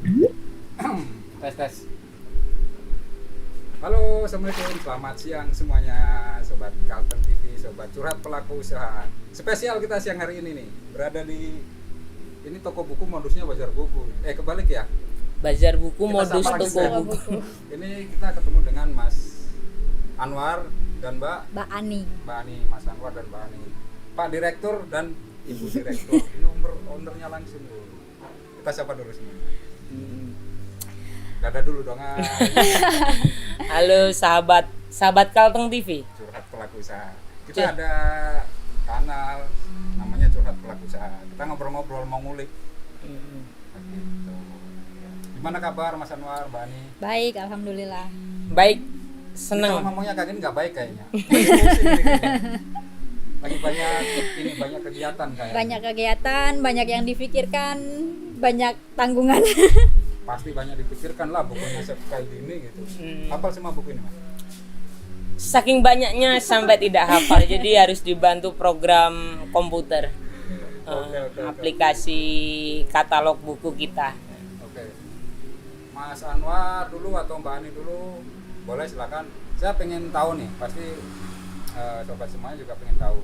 Tes tes. Halo, assalamualaikum, selamat siang semuanya, sobat Kalteng TV, sobat curhat pelaku usaha. Spesial kita siang hari ini nih, berada di ini toko buku modusnya bazar buku. Kebalik ya. Bazar buku Kita modus sapa toko lagi, buku. Ini kita ketemu dengan Mas Anwar dan Mbak Ani. Mas Anwar dan Mbak Ani. Pak Direktur dan Ibu Direktur. Ini ownernya langsung. Kita sapa dulu semua. Dadah dulu dong. Halo sahabat Kalteng TV. Curhat pelaku usaha. Kita Cuk. ada kanal namanya Curhat Pelaku Usaha. Kita ngobrol-ngobrol mau ngulik. Gitu. Gimana kabar Mas Anwar, Mbak Ani? Baik, alhamdulillah. Baik, Kalau seneng. ngomongnya kayak gini nggak baik kayaknya. Lagi pusing nih kayaknya. Lagi banyak kegiatan kayaknya. Banyak kegiatan, banyak yang difikirkan, banyak tanggungan. Pasti banyak dipikirkan lah bukunya kayak gini gitu. Hafal semua buku ini, Mas? Saking banyaknya sampai tidak hafal, jadi harus dibantu program komputer. Oke. Aplikasi katalog buku kita. Oke. Mas Anwar dulu atau Mbak Ani dulu? Boleh silakan. Saya pengen tahu nih, pasti sobat semuanya juga pengen tahu.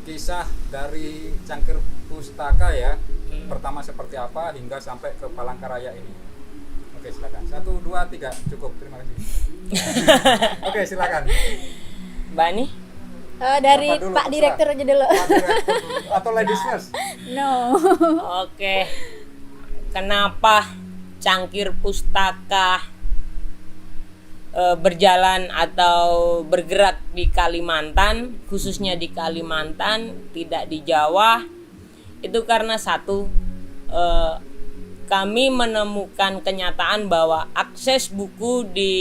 Kisah dari Cangkir Pustaka ya. Pertama seperti apa hingga sampai ke Palangkaraya ini. Oke, silakan. 1 2 3 cukup. Terima kasih. Oke, silakan. Mbak Ani? Dari Siapa dulu, Pak terserah. Direktur aja dulu. Pak Direktur dulu. Atau ladies first. No. Oke. Kenapa Cangkir Pustaka berjalan atau bergerak di Kalimantan, khususnya di Kalimantan, tidak di Jawa? Itu karena satu, kami menemukan kenyataan bahwa akses buku di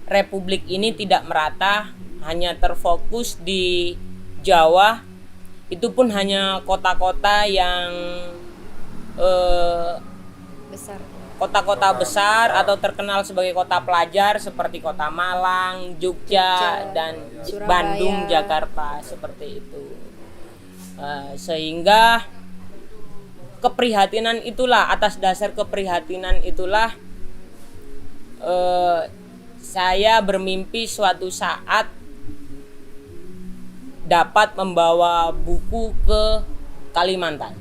Republik ini tidak merata, hanya terfokus di Jawa. Itu pun hanya kota-kota yang Besar. kota-kota besar atau terkenal sebagai kota pelajar seperti kota Malang, Jogja, dan Surabaya. Bandung, Jakarta, seperti itu. Sehingga keprihatinan itulah, atas dasar keprihatinan itulah saya bermimpi suatu saat dapat membawa buku ke Kalimantan.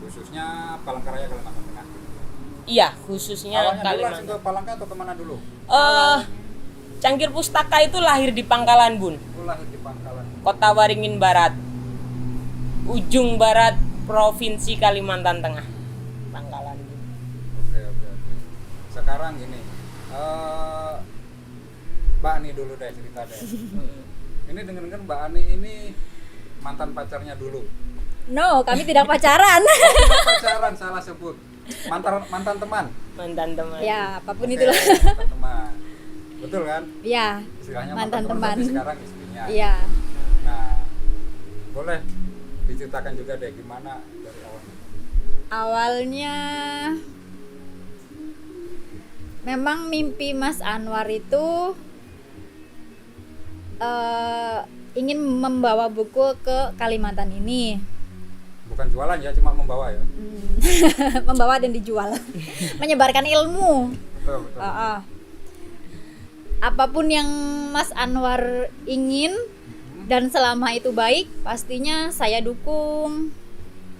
Khususnya Palangkaraya Kalimantan Tengah. Iya, khususnya Awalnya dulu langsung Kalimantan. ke Palangka atau kemana dulu? Cangkir Pustaka itu lahir di Pangkalan Bun, Dulu lahir di Pangkalan. Kota Waringin Barat, ujung barat Provinsi Kalimantan Tengah. Pangkalan Bun. Oke. Sekarang gini, Mbak Ani dulu deh cerita deh. Ini dengar-dengar Mbak Ani ini mantan pacarnya dulu. No, kami tidak pacaran. Pacaran salah sebut. Mantan teman. Mantan teman. Ya, apapun Oke, itulah. mantan teman. Betul kan? Ya, Istilahnya mantan teman teman. tapi sekarang istrinya. Iya. Nah, boleh diceritakan juga deh gimana dari awalnya. Awalnya memang mimpi Mas Anwar itu ingin membawa buku ke Kalimantan ini. Bukan jualan ya, cuma membawa ya. Membawa dan dijual. Menyebarkan ilmu. Betul. Apapun yang Mas Anwar ingin dan selama itu baik, pastinya saya dukung.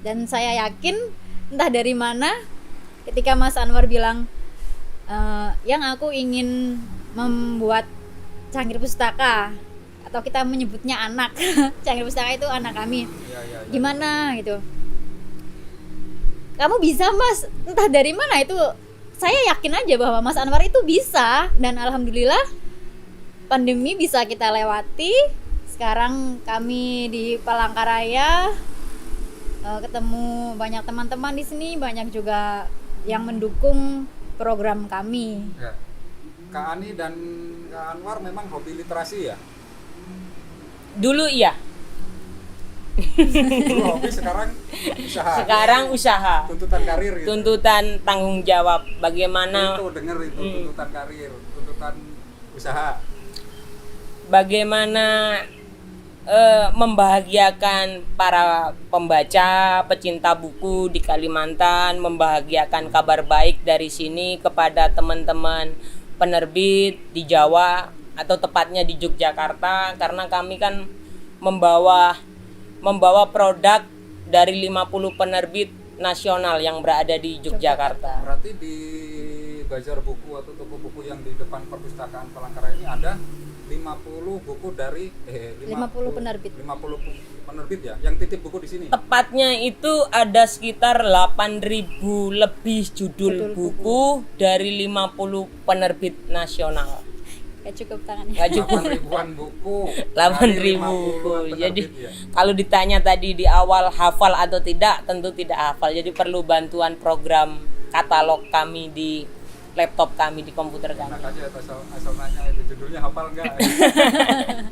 Dan saya yakin entah dari mana ketika Mas Anwar bilang yang aku ingin membuat Cangkir Pustaka, atau kita menyebutnya anak. Cangkir Pustaka itu anak kami. Iya. Gimana gitu, kamu bisa Mas, entah dari mana itu. Saya yakin aja bahwa Mas Anwar itu bisa, dan alhamdulillah pandemi bisa kita lewati. Sekarang kami di Palangkaraya ketemu banyak teman-teman di sini, banyak juga yang mendukung program kami. Ya. Kak Ani dan Kak Anwar memang hobi literasi ya? Dulu iya, Dulu hobi, sekarang usaha. sekarang usaha. Tuntutan karir gitu. Tuntutan tanggung jawab, bagaimana Itu denger itu tuntutan karir, tuntutan usaha. bagaimana membahagiakan para pembaca, pecinta buku di Kalimantan, membahagiakan kabar baik dari sini kepada teman-teman penerbit di Jawa atau tepatnya di Yogyakarta, karena kami kan membawa produk dari 50 penerbit nasional yang berada di Yogyakarta. Berarti di Bazar Buku atau toko buku yang di depan perpustakaan Palangkaraya ini ada 50 buku dari 50 penerbit. 50 penerbit ya yang titip buku di sini. Tepatnya itu ada sekitar 8.000 lebih judul buku dari 50 penerbit nasional. Gak cukup tangannya. Gak cukup. 8 ribuan buku. 8.000 buku. Jadi kalau ditanya tadi di awal hafal atau tidak, tentu tidak hafal. Jadi perlu bantuan program katalog kami di laptop kami, di komputer kami. Enak aja asal nanya itu judulnya hafal enggak?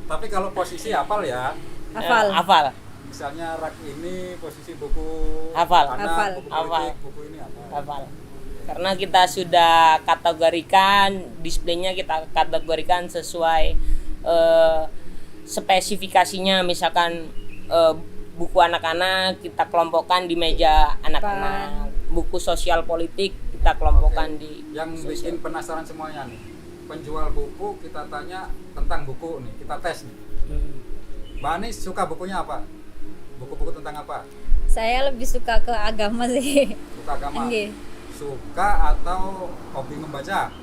Tapi kalau posisi hafal ya. Hafal. Misalnya rak ini posisi buku Hafal. anak, Hafal. buku Hafal. politik, buku ini apa? Hafal. Karena kita sudah kategorikan, displaynya kita kategorikan sesuai spesifikasinya. Misalkan buku anak-anak kita kelompokkan di meja anak-anak, buku sosial politik kita kelompokkan di yang sosial. bikin penasaran semuanya nih. Penjual buku kita tanya tentang buku nih, kita tes nih. Mbak Anis suka bukunya apa? Buku-buku tentang apa? Saya lebih suka ke agama sih. Suka agama. Nggih. Suka atau hobi membaca?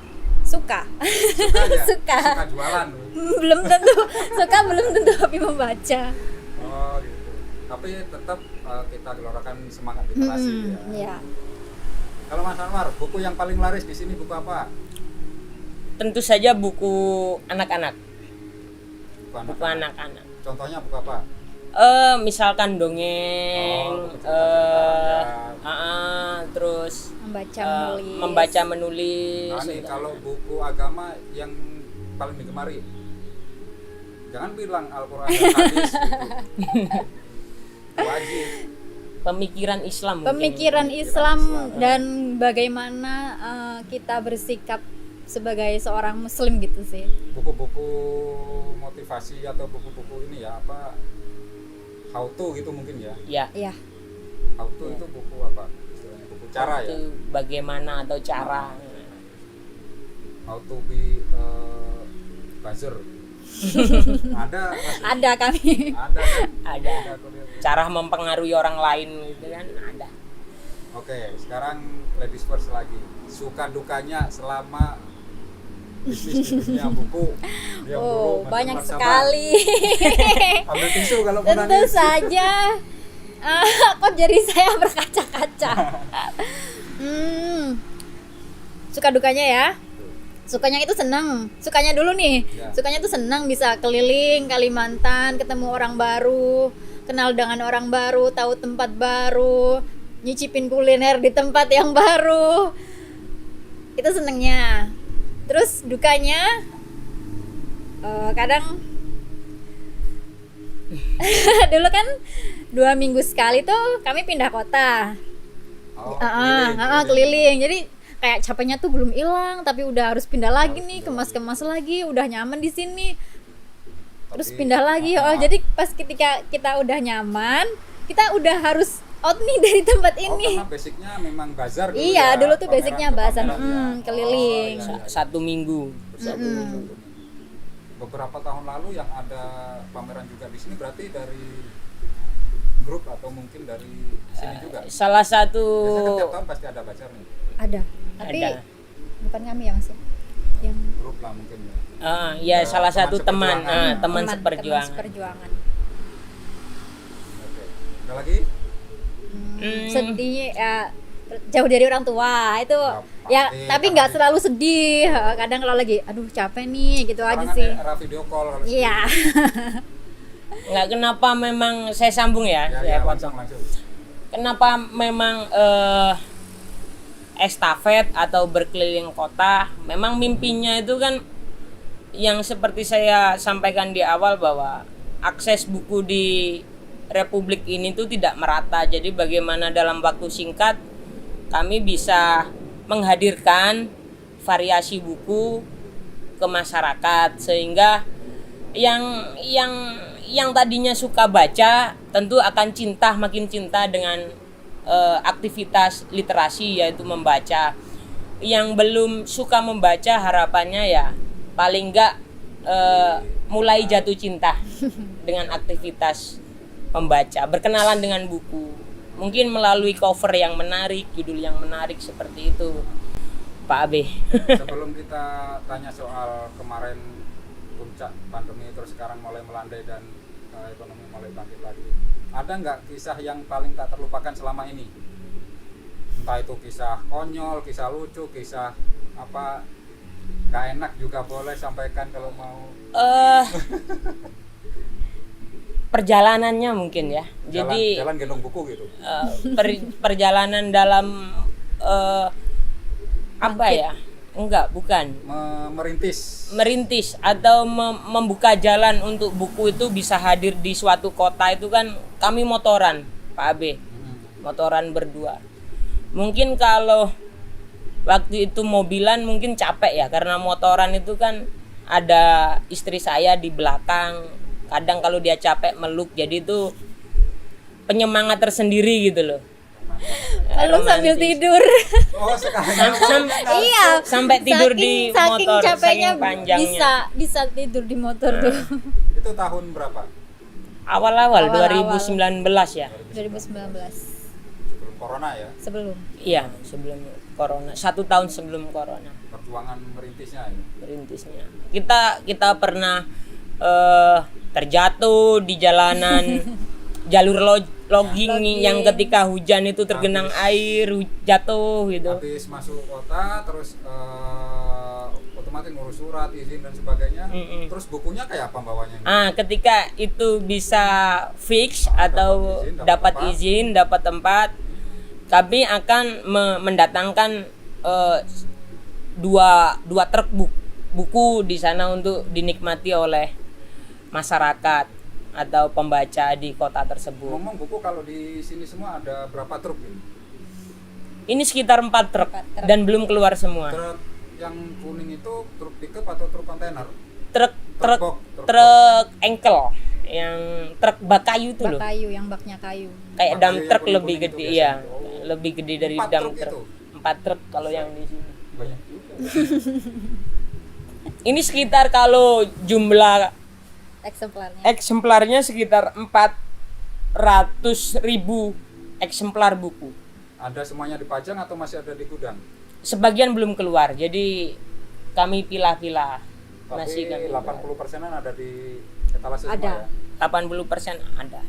Suka. Suka aja. Suka. Suka jualan. belum tentu suka, belum tentu hobi membaca. Oh gitu. Tapi tetap kita gelorakan semangat literasi ya. Iya. Kalau Mas Anwar, buku yang paling laris di sini buku apa? Tentu saja buku anak-anak. Buku Buku anak-anak. Contohnya buku apa? Misalkan dongeng, buku cerita-cerita, terus Membaca, menulis. Nah nih, kalau buku agama yang paling digemari, jangan bilang Al-Quran dan hadis gitu. Wajib. Pemikiran Islam mungkin. Pemikiran Islam dan bagaimana kita bersikap sebagai seorang muslim gitu sih. Buku-buku motivasi atau buku-buku ini ya apa, how to gitu mungkin ya. Ya. Iya. How to itu buku apa? Istilahnya buku cara ya. Itu bagaimana atau cara. How to be buzzer. Ada Ada kami. ada kan? Ada. aku lihat. Cara mempengaruhi orang lain gitu kan ada. Oke, sekarang ladies first lagi. Suka dukanya selama bisnis di dunia buku. Yang dulu Oh, macam banyak martabak. sekali. Ambil tisu kalau mau Tentu nangis. saja. Kok jadi saya berkaca-kaca. Suka dukanya ya. Sukanya itu senang. Sukanya dulu nih. Ya. Sukanya tuh senang bisa keliling Kalimantan, ketemu orang baru, kenal dengan orang baru, tahu tempat baru, nyicipin kuliner di tempat yang baru. Itu senengnya. Terus dukanya kadang dulu kan 2 minggu sekali tuh kami pindah kota. Oh, Keliling. Jadi kayak capeknya tuh belum hilang, tapi udah harus pindah lagi nih, kemas-kemas lagi, udah nyaman di sini. Terus Tapi, pindah lagi. Jadi pas ketika kita udah nyaman, kita udah harus out nih dari tempat ini. Karena basicnya memang bazar dulu Iya, ya, dulu tuh pameran basicnya ke bazar, pameran ya. keliling. Oh, iya, iya. 1 minggu. Satu minggu. Beberapa tahun lalu yang ada pameran juga di sini berarti dari grup atau mungkin dari sini juga. Salah satu Biasanya kan tiap tahun pasti ada bazar nih. Ada. Tapi Ada. bukan kami ya Mas ya. Yang Grup lah mungkin ya. ya salah teman satu teman seperjuangan. teman seperjuangan. seperjuangan. Oke. Ada lagi? Sedih ya, jauh dari orang tua itu Pasti, ya, tapi nggak pasti. selalu sedih. Kadang kalau lagi aduh capek nih gitu aja Sekarang kan sih. era video call kalau Iya. Nggak, kenapa memang saya sambung ya, ya, saya ya, potong. langsung. Kenapa memang estafet atau berkeliling kota, memang mimpinya itu kan yang seperti saya sampaikan di awal bahwa akses buku di Republik ini tuh tidak merata. Jadi bagaimana dalam waktu singkat kami bisa menghadirkan variasi buku ke masyarakat sehingga yang tadinya suka baca tentu akan makin cinta dengan aktivitas literasi, yaitu membaca. Yang belum suka membaca harapannya ya paling enggak mulai jatuh cinta dengan aktivitas membaca, berkenalan dengan buku, mungkin melalui cover yang menarik, judul yang menarik, seperti itu Pak Abe. Sebelum kita tanya soal kemarin puncak pandemi terus sekarang mulai melandai dan ekonomi mulai bangkit lagi, ada nggak kisah yang paling tak terlupakan selama ini? Entah itu kisah konyol, kisah lucu, kisah apa nggak enak juga boleh sampaikan kalau mau. Perjalanannya mungkin ya. Jadi jalan gendong buku gitu. Perjalanan dalam apa ya? Enggak, bukan. Merintis atau membuka jalan untuk buku itu bisa hadir di suatu kota itu kan kami motoran, Pak Abe. Motoran berdua. Mungkin kalau waktu itu mobilan mungkin capek ya, karena motoran itu kan ada istri saya di belakang. Kadang kalau dia capek meluk, jadi itu penyemangat tersendiri gitu loh. Lalu sambil tidur. Oh, sekarang Iya. Sampai tidur di motor, capeknya saking panjangnya. bisa tidur di motor tuh. Itu tahun berapa? Awal-awal Awal-awal. 2019 ya. 2019. Sebelum corona ya? Sebelum. Iya, sebelum corona. 1 tahun sebelum corona. Perjuangan merintisnya ya? Merintisnya. Kita pernah terjatuh di jalanan jalur logging yang ketika hujan itu tergenang air, jatuh gitu. Habis masuk kota terus otomatis ngurus surat, izin dan sebagainya. Terus bukunya kayak apa bawanya? Ketika itu bisa fix atau dapat izin, dapat tempat, kami akan mendatangkan dua truk buku di sana untuk dinikmati oleh masyarakat atau pembaca di kota tersebut. Ngomong buku, kalau di sini semua ada berapa truk ini? Ini sekitar 4 truk dan belum keluar semua. Truk yang kuning itu truk pickup atau truk kontainer? Truk engkel, yang truk bak kayu itu loh. Bak kayu, yang baknya kayu. Kayak Bak dump kayu truk yang lebih kuning-kuning gede itu ya. biasanya. Lebih gede dari 4 dump truk truk. itu? 4 truk kalau yang di sini. Banyak juga. Ini sekitar kalau jumlah eksemplarnya sekitar 400.000 eksemplar buku. Ada semuanya dipajang atau masih ada di gudang? Sebagian belum keluar, jadi kami pilah-pilah. Tapi kami 80%-an ada di etalase Ada. semua ya? 80% ada.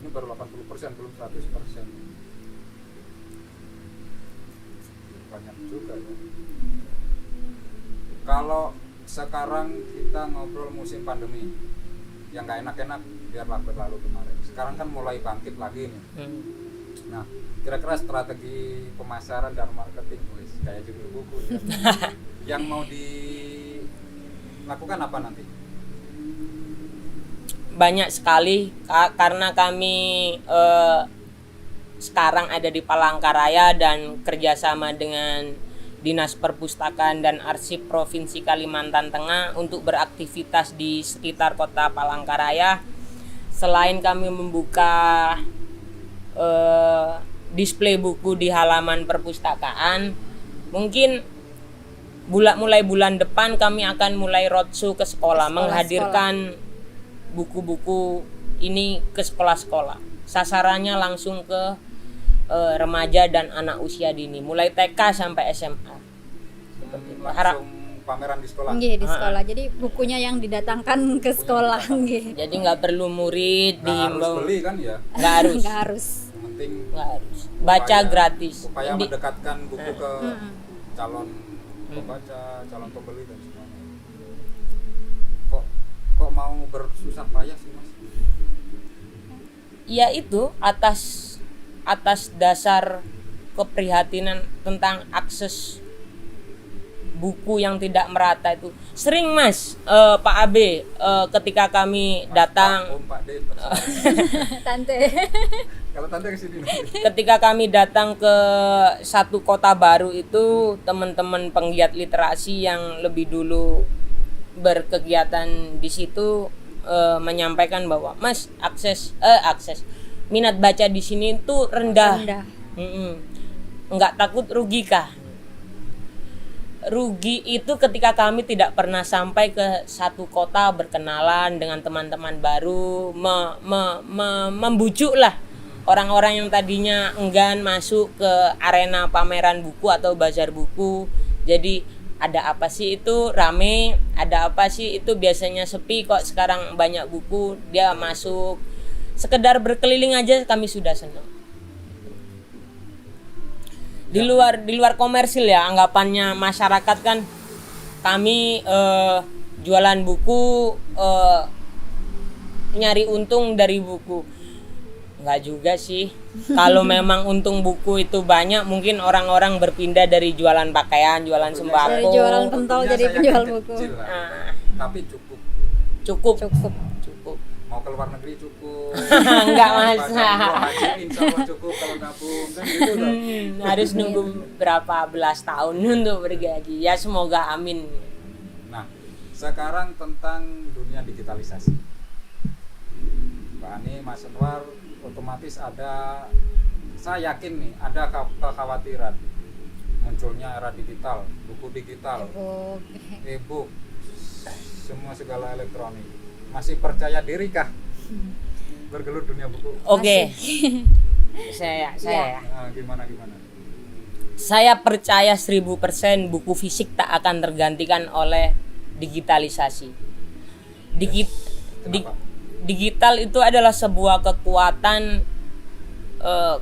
Ini baru 80%, belum 100%. Banyak juga ya. Kalau sekarang kita ngobrol musim pandemi, yang nggak enak-enak biarlah berlalu kemarin. Sekarang kan mulai bangkit lagi nih. Nah, kira-kira strategi pemasaran dan marketing, wis kayak judul buku ya. Yang mau dilakukan apa nanti? Banyak sekali karena kami sekarang ada di Palangkaraya dan kerjasama dengan Dinas Perpustakaan dan Arsip Provinsi Kalimantan Tengah untuk beraktivitas di sekitar kota Palangkaraya. Selain kami membuka display buku di halaman perpustakaan, mungkin mulai bulan depan kami akan mulai roadshow ke sekolah, menghadirkan buku-buku ini ke sekolah-sekolah. Sasarannya langsung ke remaja dan anak usia dini, mulai TK sampai SMA. Langsung pameran di sekolah? Nggih, di sekolah. Jadi bukunya yang didatangkan ke sekolah nggih. Jadi nggak perlu murid Nggak harus diimbau. beli kan ya? Nggak harus. Nggak harus. Yang penting Nggak harus. Baca gratis. Upaya mendekatkan buku ke calon pembaca, calon pembeli dan semuanya. Kok mau bersusah payah sih, Mas? Ya itu atas dasar keprihatinan tentang akses buku yang tidak merata itu. Sering Mas, Pak Abe, ketika kami datang, Pak D. Tante. Kalau tante ke sini nanti. ketika kami datang ke satu kota baru itu, teman-teman penggiat literasi yang lebih dulu berkegiatan di situ menyampaikan bahwa Mas akses minat baca di sini itu rendah. Nggak takut rugi kah? Rugi itu ketika kami tidak pernah sampai ke satu kota berkenalan dengan teman-teman baru, membujuk lah orang-orang yang tadinya enggan masuk ke arena pameran buku atau bazar buku. Jadi ada apa sih itu rame, ada apa sih itu biasanya sepi kok sekarang banyak buku, dia masuk. Sekedar berkeliling aja kami sudah senang. Di luar komersil ya, anggapannya masyarakat kan kami jualan buku nyari untung dari buku. Enggak juga sih. Kalau memang untung buku itu banyak, mungkin orang-orang berpindah dari jualan pakaian, jualan sembako. Dari jualan pentol Bukunya jadi saya penjual yakin buku. kecil lah. Tapi Cukup. mau ke luar negeri cukup. Enggak Baca masa. umroh haji insya Allah cukup kalau nabung kan gitu loh. Harus nunggu berapa belas tahun untuk bergaji. Ya semoga amin. Nah, sekarang tentang dunia digitalisasi. Pak Ani, Mas Anwar, otomatis ada, saya yakin nih ada kekhawatiran munculnya era digital, buku digital, e-book, semua segala elektronik. Masih percaya diri kah bergelut dunia buku? Oke. Saya ya. Nah, gimana? Saya percaya 1000% buku fisik tak akan tergantikan oleh digitalisasi. Kenapa? Digital itu adalah sebuah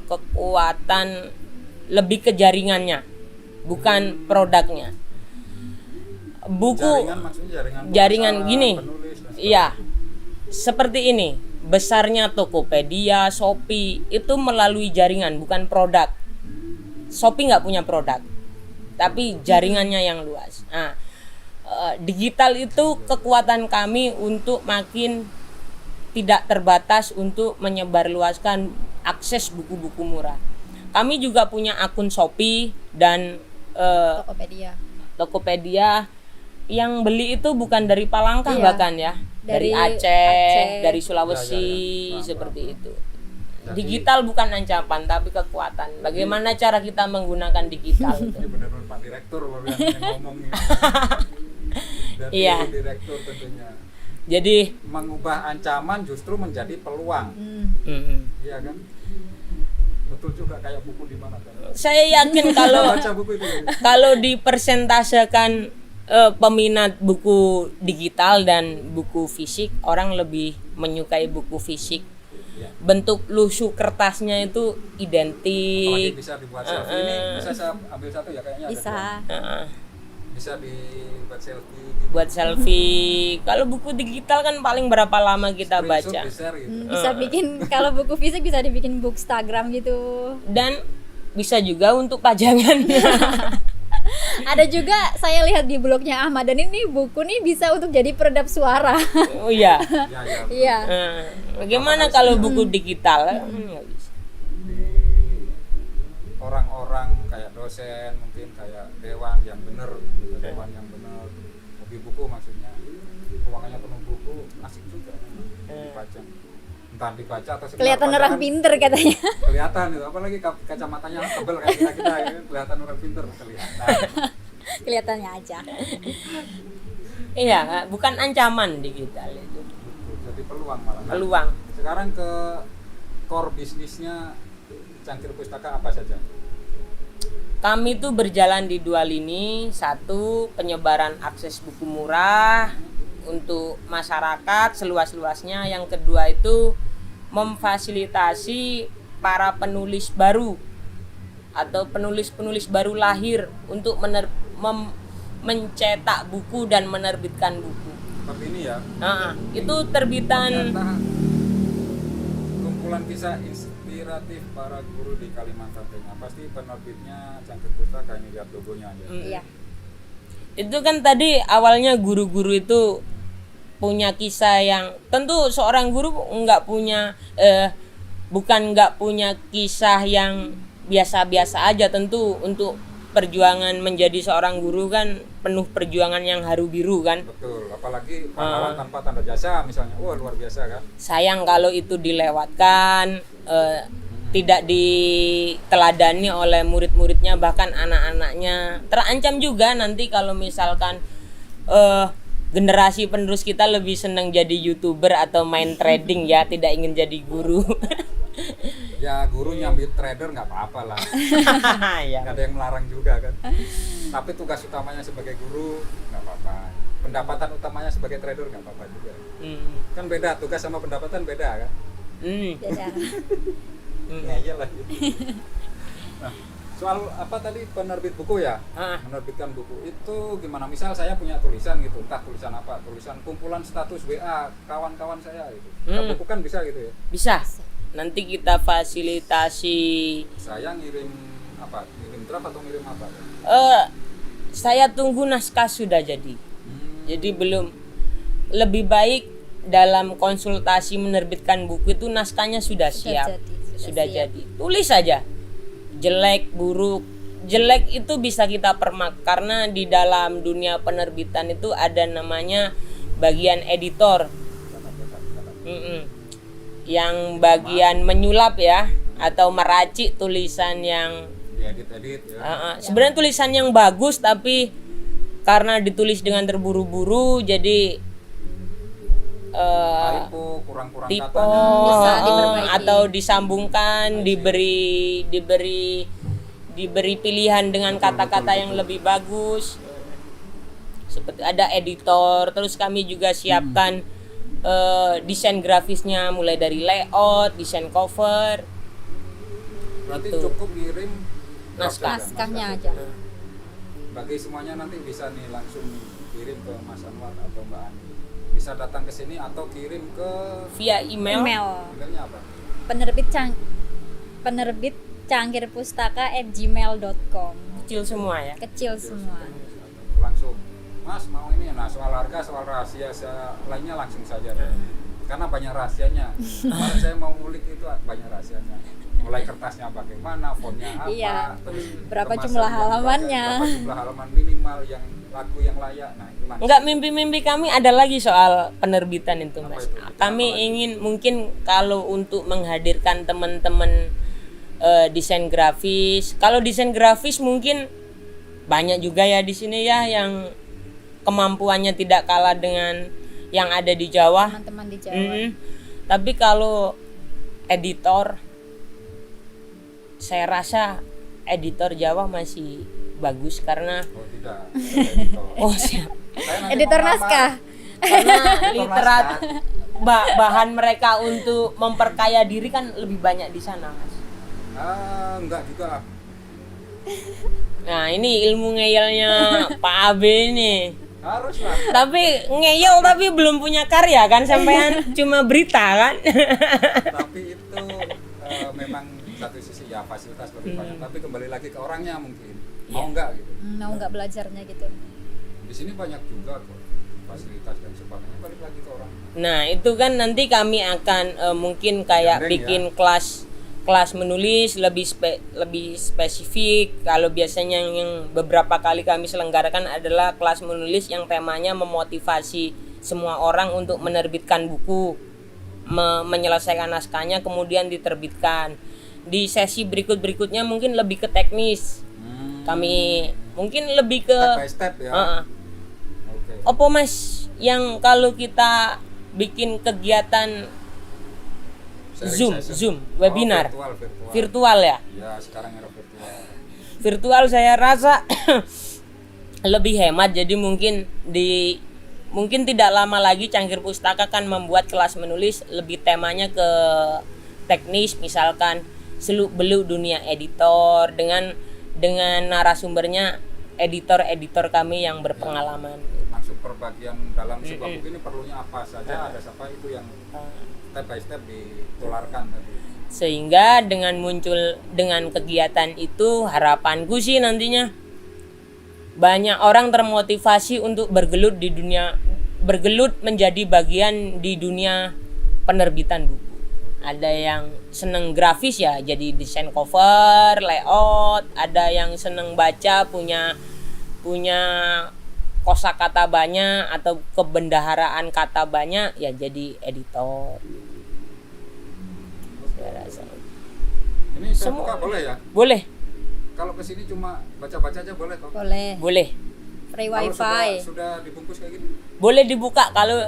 kekuatan lebih ke jaringannya, bukan produknya. Buku Jaringan maksudnya jaringan pengusaha, gini. penulis, dan Iya. Seperti ini. Besarnya Tokopedia, Shopee itu melalui jaringan, bukan produk. Shopee nggak punya produk, tapi jaringannya yang luas. Nah, digital itu kekuatan kami untuk makin tidak terbatas untuk menyebarluaskan akses buku-buku murah. Kami juga punya akun Shopee dan Tokopedia. Yang beli itu bukan dari Palangka bahkan ya, dari Aceh, dari Sulawesi, seperti itu. Jadi, digital bukan ancaman tapi kekuatan. Bagaimana cara kita menggunakan digital itu? Ini benar-benar Pak Direktur yang ngomong ini. Dari Iya. Direktur tentunya. Jadi Mengubah ancaman justru menjadi peluang. Iya kan? Betul juga kayak buku di mana kan? saya yakin Baca buku itu. kalau dipersentasekan peminat buku digital dan buku fisik, orang lebih menyukai buku fisik. Ya. Bentuk lusuh kertasnya itu Apalagi identik. bisa dibuat selfie. Ini bisa saya ambil satu ya kayaknya. Ada Bisa. dua. Bisa dibuat selfie. Gitu. Buat selfie. Kalau buku digital kan paling berapa lama kita baca. Screenshot, di-share gitu. Bisa bikin kalau buku fisik bisa dibikin bookstagram gitu. Dan bisa juga untuk pajangan. Ada juga saya lihat di blognya Ahmad dan ini buku nih bisa untuk jadi peredap suara. Oh iya. Ya. Iya. Bagaimana kalau buku digital? Nggak bisa. Di orang-orang kayak dosen, mungkin kayak dewan yang benar, hobi buku maksudnya, ruangannya penuh buku, asik juga dipajang. Entah dibaca atau sekedar Kelihatan orang pajangan, pinter katanya. kelihatan itu, apalagi kacamatanya tebel kayak kita ya, kelihatan orang pinter, kelihatan. Kelihatannya aja. Iya, bukan ancaman digital itu. Jadi peluang malah. Nah, Peluang. sekarang ke core bisnisnya Cangkir Pustaka apa saja? Kami tuh berjalan di dua lini. Satu, penyebaran akses buku murah untuk masyarakat seluas-luasnya. Yang kedua itu memfasilitasi para penulis baru atau penulis-penulis baru lahir untuk mencetak buku dan menerbitkan buku. Seperti ini ya. Itu terbitan. Ternyata kumpulan kisah inspiratif para guru di Kalimantan Tengah. Pasti penerbitnya Cangkir Pustaka, ini lihat logonya aja. Iya. Itu kan tadi awalnya guru-guru itu punya kisah yang tentu seorang guru nggak punya bukan nggak punya kisah yang biasa-biasa aja. Tentu untuk perjuangan menjadi seorang guru kan penuh perjuangan yang haru biru kan. Betul, apalagi pahlawan tanpa tanda jasa misalnya. Wah, luar biasa kan. Sayang kalau itu dilewatkan, tidak diteladani oleh murid-muridnya, bahkan anak-anaknya. Terancam juga nanti kalau misalkan generasi penerus kita lebih senang jadi YouTuber atau main trading ya, tidak ingin jadi guru. Ya guru nyambi trader nggak apa-apa lah. Ya. Nggak ada yang melarang juga kan. Tapi tugas utamanya sebagai guru nggak apa-apa. Pendapatan utamanya sebagai trader nggak apa-apa juga. Kan beda, tugas sama pendapatan beda kan. Beda. Ngeyel lagi. Nah, soal apa tadi, penerbit buku ya? Menerbitkan buku itu gimana? Misal saya punya tulisan gitu, entah tulisan apa, tulisan kumpulan status WA kawan-kawan saya gitu. Buku kan bisa gitu ya? Bisa. Nanti kita fasilitasi. Saya ngirim apa? Ngirim draft atau ngirim apa? Saya tunggu naskah sudah jadi. Jadi belum, lebih baik dalam konsultasi menerbitkan buku itu naskahnya sudah siap. Sudah jadi. Tulis saja. Jelek, buruk. Jelek itu bisa kita permak karena di dalam dunia penerbitan itu ada namanya bagian editor. Yang bagian menyulap ya, atau meracik tulisan yang diedit ya. Sebenarnya tulisan yang bagus tapi karena ditulis dengan terburu-buru jadi typo, kurang-kurang typo, katanya. Bisa diperbaiki. atau disambungkan, diberi pilihan dengan kata-kata yang lebih bagus. Seperti ada editor, terus kami juga siapkan desain grafisnya mulai dari layout, desain cover. Berarti Gitu. cukup ngirim Naskahnya aja. Bagi semuanya nanti bisa nih langsung kirim ke Mas Anwar atau Mbak Ani. Bisa datang ke sini atau kirim ke Via email. emailnya apa? Penerbit cangkirpustaka@gmail.com. Kecil semua ya. Kecil semua. Langsung, Mas mau ini. Nah, soal harga, soal rahasia lainnya langsung saja deh. Karena banyak rahasianya. Kemarin saya mau ngulik itu banyak rahasianya. Mulai kertasnya bagaimana, fontnya apa, Iya. terus Berapa kemasan jumlah yang halamannya. berapa jumlah halaman minimal yang laku yang layak. Nah, itu langsung. Enggak, mimpi-mimpi kami ada lagi soal penerbitan itu, Mas. itu? Kami Apa lagi? ingin mungkin kalau untuk menghadirkan teman-teman desain grafis. Kalau desain grafis mungkin banyak juga ya di sini ya yang kemampuannya tidak kalah dengan yang ada di Jawa. Teman-teman di Jawa. Tapi kalau editor, saya rasa editor Jawa masih bagus karena Oh, tidak. Editor. siap. Saya nanti Editor mau ngelamar. naskah. Karena literat bahan mereka untuk memperkaya diri kan lebih banyak di sana, Mas. Enggak juga. Nah, ini ilmu ngeyelnya Pak Abe ini. Harus lah. Tapi ngeyel tapi belum punya karya kan, sampean cuma berita kan. Tapi itu memang satu sisi ya fasilitas lebih banyak, tapi kembali lagi ke orangnya mungkin mau enggak gitu. Mau nggak belajarnya gitu. Di sini banyak juga kok fasilitas dan sebagainya, balik lagi ke orang. Nah, itu kan nanti kami akan mungkin kayak Gandeng, bikin kelas menulis lebih spesifik. Kalau biasanya yang beberapa kali kami selenggarakan adalah kelas menulis yang temanya memotivasi semua orang untuk menerbitkan buku, menyelesaikan naskahnya kemudian diterbitkan. Di sesi berikutnya mungkin lebih ke teknis. Kami mungkin lebih ke Step by step ya. Oke. Opo Mas yang kalau kita bikin kegiatan Sharing session. Zoom, webinar. Virtual. Virtual ya. Ya, sekarang era virtual. Virtual saya rasa lebih hemat, jadi mungkin tidak lama lagi Cangkir Pustaka kan membuat kelas menulis lebih temanya ke teknis, misalkan seluk-beluk dunia editor dengan narasumbernya editor kami yang berpengalaman. Masuk per bagian dalam sebuah buku ini perlunya apa saja, ada siapa itu yang step by step ditularkan tadi. Sehingga dengan kegiatan itu harapanku sih nantinya banyak orang termotivasi untuk bergelut menjadi bagian di dunia penerbitan buku. Ada yang seneng grafis ya, jadi desain cover, layout. Ada yang seneng baca, punya kosakata banyak atau kebendaharaan kata banyak, ya jadi editor. Saya rasa. Ini saya buka boleh ya? Boleh, Kalau kesini cuma baca-baca aja boleh toh? Boleh. boleh. Free Kalau wifi. sudah dibungkus kayak gini? Boleh dibuka. Kalau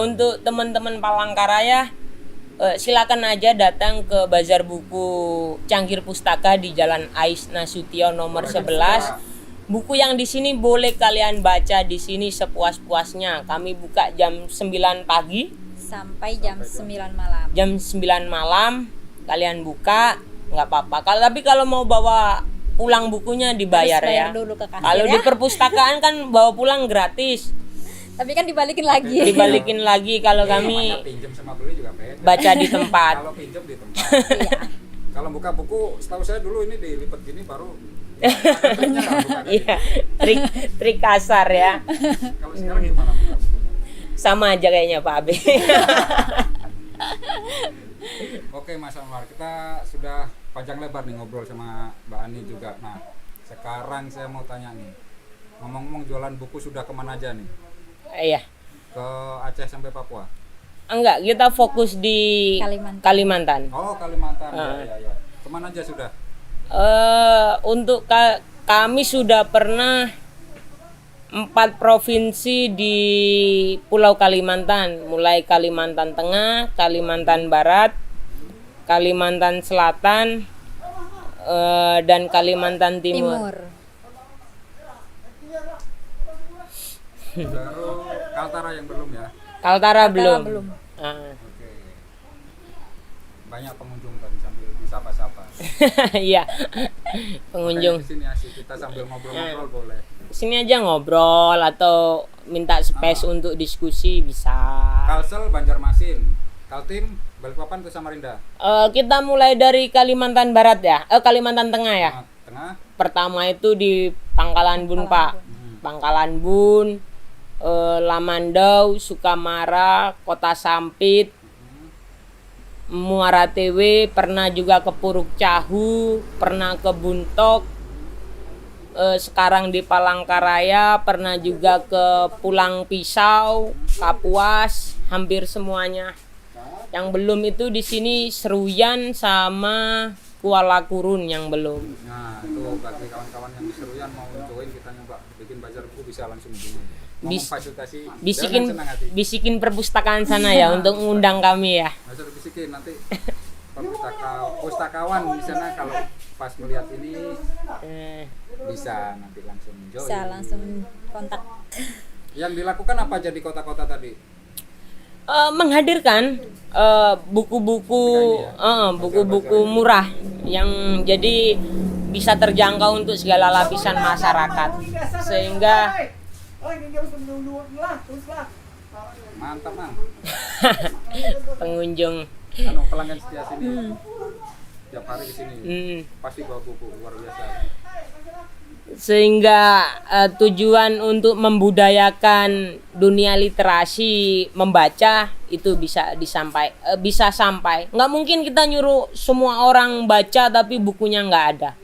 untuk teman-teman Palangkaraya, silakan aja datang ke Bazar Buku Cangkir Pustaka di Jalan Ais Nasution nomor 11. Buku yang di sini boleh kalian baca di sini sepuas-puasnya. Kami buka jam 9 pagi, Sampai jam 9 malam. jam 9 malam kalian buka, nggak apa-apa. Tapi kalau mau bawa pulang bukunya dibayar Harus bayar ya. dulu ke kasir Kalau ya. di perpustakaan kan bawa pulang gratis. Tapi kan dibalikin lagi. Dibalikin lagi kalau kami Namanya pinjam sama beli juga beda. baca di tempat. Kalau pinjam di tempat. Iya. Kalau buka buku, setahu saya dulu ini dilipat gini baru ada triknya kalau buka kayak Iya, trik kasar ya. gini. Kalau sekarang gimana buka bukunya? Sama aja kayaknya Pak Abe. Oke Mas Anwar, kita sudah panjang lebar nih ngobrol sama Mbak Ani juga. Nah, sekarang saya mau tanya nih, ngomong-ngomong jualan buku sudah kemana aja nih? Iya. Ke Aceh sampai Papua? Enggak, kita fokus di Kalimantan. Oh Kalimantan, ya. Kemana aja sudah? Untuk kami sudah pernah 4 provinsi di Pulau Kalimantan, mulai Kalimantan Tengah, Kalimantan Barat, Kalimantan Selatan, dan Kalimantan Timur. Baru Kaltara yang belum ya? Kaltara belum. Oke. Banyak pengunjung tadi sambil disapa-sapa. Iya. Pengunjung. Di sini asik, kita sambil ngobrol-ngobrol boleh. Sini aja ngobrol atau minta space untuk diskusi bisa. Kalsel Banjarmasin, Kaltim Balikpapan ke Samarinda. Kita mulai dari Kalimantan Barat ya, Kalimantan Tengah ya. Tengah. Pertama itu di Pangkalan Bun Pak, Pangkalan Bun, Lamandau, Sukamara, Kota Sampit, Muara Tewe, pernah juga ke Puruk Cahu, pernah ke Buntok. Sekarang di Palangkaraya, pernah juga ke Pulang Pisau, Kapuas, hampir semuanya. Yang belum itu di sini Seruyan sama Kuala Kurun yang belum. Nah, itu bagi kawan-kawan yang di Seruyan mau join kita nyoba bikin bazar buku bisa langsung hubungi. Fasilitasi bisikin perpustakaan sana ya untuk mengundang kami ya. Bazar bisikin nanti pustakawan di sana kalau pas melihat ini bisa nanti langsung join. Bisa langsung kontak. Yang dilakukan apa aja di kota-kota tadi? Menghadirkan buku-buku murah yang jadi bisa terjangkau untuk segala lapisan masyarakat, sehingga mantap Mang. pengunjung Pelanggan setia sini tiap hari di sini pasti bawa buku luar biasa. Sehingga tujuan untuk membudayakan dunia literasi membaca itu bisa sampai. Nggak mungkin kita nyuruh semua orang baca tapi bukunya nggak ada.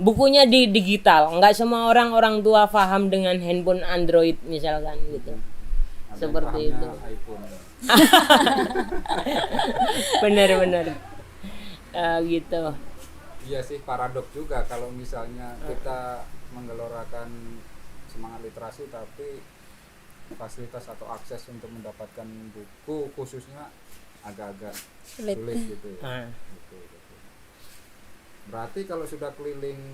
Bukunya di digital, nggak semua orang tua paham dengan handphone Android misalkan gitu. Seperti itu. Benar gitu. Iya sih, paradok juga kalau misalnya kita menggelorakan semangat literasi tapi fasilitas atau akses untuk mendapatkan buku khususnya agak-agak sulit gitu ya. Betul. Berarti kalau sudah keliling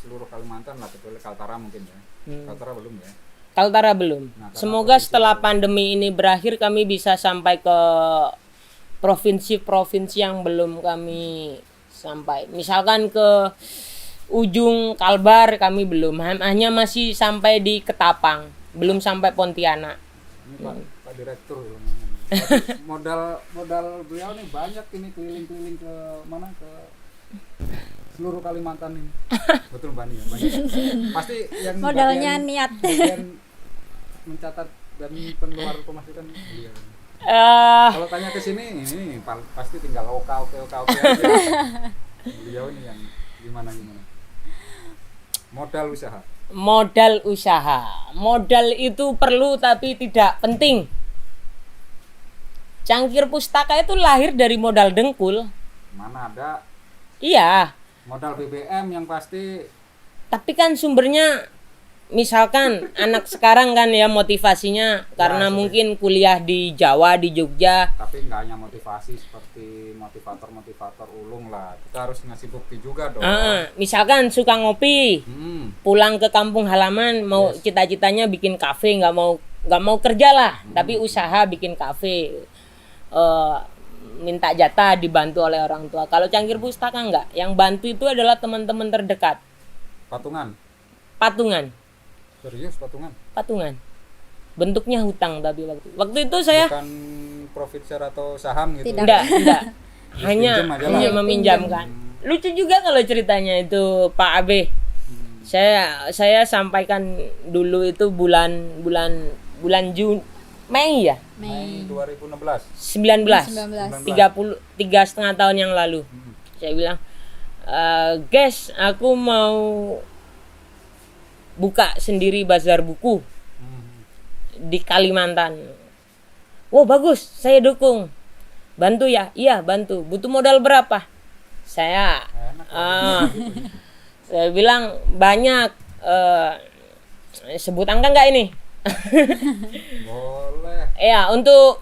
seluruh Kalimantan lah, kecuali Kaltara mungkin ya. Kaltara belum ya? Kaltara belum. Nah, semoga setelah pandemi ini berakhir kami bisa sampai ke provinsi-provinsi yang belum kami sampai. Misalkan ke ujung Kalbar kami belum, hanya masih sampai di Ketapang, belum sampai Pontianak. Ini Pak Direktur. modal beliau nih banyak ini keliling-keliling ke mana, ke seluruh Kalimantan ini. Betul Mbak Nia, banyak. Pasti yang modalnya niat. bagian mencatat dan pengeluar pemasukan beliau. Kalau tanya ke sini ini pasti tinggal oke aja. Beliau ini yang gimana? Modal usaha. Modal itu perlu tapi tidak penting. Cangkir Pustaka itu lahir dari modal dengkul. Mana ada Iya, modal BBM yang pasti. tapi kan sumbernya misalkan anak sekarang kan ya motivasinya karena sudah. mungkin kuliah di Jawa, di Jogja. Tapi nggak hanya motivasi seperti motivator ulung lah. Kita harus ngasih bukti juga dong. Misalkan suka ngopi, pulang ke kampung halaman mau Yes. cita-citanya bikin kafe, nggak mau kerja lah, tapi usaha bikin kafe. Minta jatah dibantu oleh orang tua. Kalau Cangkir Pustaka enggak, yang bantu itu adalah teman-teman terdekat. Patungan. Serius patungan? Bentuknya hutang tapi waktu itu saya Bukan profit share atau saham gitu. Tidak. enggak. hanya pinjam aja lah. hanya meminjamkan. Lucu juga kalau ceritanya itu Pak Abe. Saya sampaikan dulu itu bulan Mei ya, Mei 2016. 19 3,5 tahun yang lalu. Saya bilang, guys, aku mau buka sendiri bazar buku di Kalimantan. Wow, bagus, saya dukung. Bantu ya? Iya, bantu. Butuh modal berapa? Saya saya bilang banyak. Sebut angka nggak ini? Boleh. Ya, untuk